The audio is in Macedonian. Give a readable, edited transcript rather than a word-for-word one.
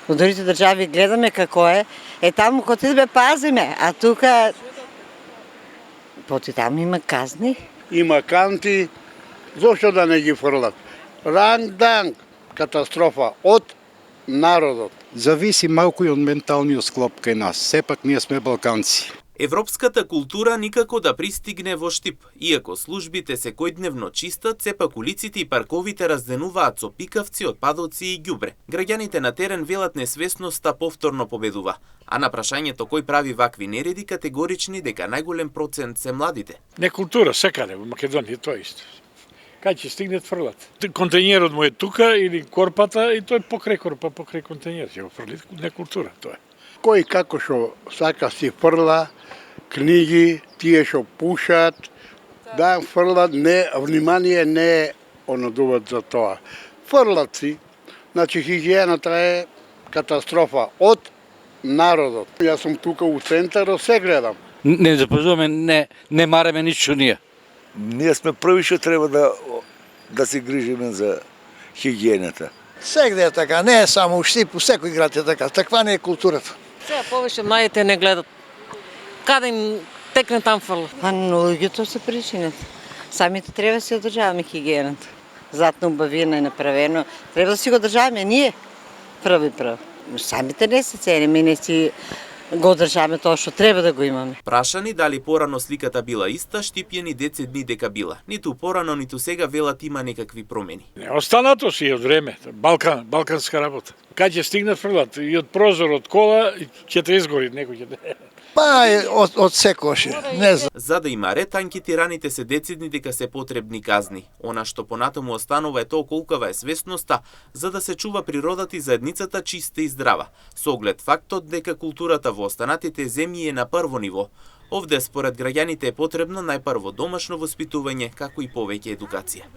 Во другите држави гледаме како е таму кога тебе пазиме, а тука поти таму има казни. Има канти, зошто да не ги фрлат? Ранг-данг, катастрофа од народот. Зависи малку и од менталниот склоп кај нас. Сепак ние сме балканци. Европската култура никако да пристигне во Штип. Иако службите секојдневно чистат, сепак улиците и парковите разденуваат со пикавци, отпадоци и ѓубре. Граѓаните на терен велат несвесноста повторно победува. А на прашањето кој прави вакви нереди, категорични дека најголем процент се младите. Не култура, секаде во Македонија тоа исто. Кај ќе стигнат фрлат. Контејнерот му е тука или корпата и тој покрај корпа, покрај контејнер ќе го фрли. Не култура тоа. Кој како што сака си фрла, книги, тие што пушат, да фрлат, не, внимание не онодуват за тоа. Фрлат си, значи хигиената е катастрофа од народот. Јас сум тука у центарот, се гледам. Не запазуваме, не мареме ништо ние. Ние сме први што треба да се грижиме за хигиената. Сегде е така, не е само у Штип, у секој град е така. Таква не е културата. Сега повеќе младите не гледат. Каде им текне там фрлат? Па луѓето се причините. Самите треба да си одржаваме хигиената. Затно убавина е направено. Треба да си го одржаваме ние. Први. Самите не се цениме, не си го одржаваме тоа што треба да го имаме. Прашани дали порано сликата била иста, Штипјани децидни дека била. Ниту порано, ниту сега велат има некакви промени. Останато си од време, балканска работа. Кај ќе стигнат фрлат и од прозор, од кола, ќе те изгори некој ќе. Па од секојаш, не знам. За да има ред, анкетираните се децидни дека се потребни казни. Она што понатаму останува е тоа колкава е свесноста за да се чува природата и заедницата чиста и здрава, со оглед фактот дека културата во останатите земји е на прво ниво. Овде според граѓаните е потребно најпрво домашно воспитување, како и повеќе едукација.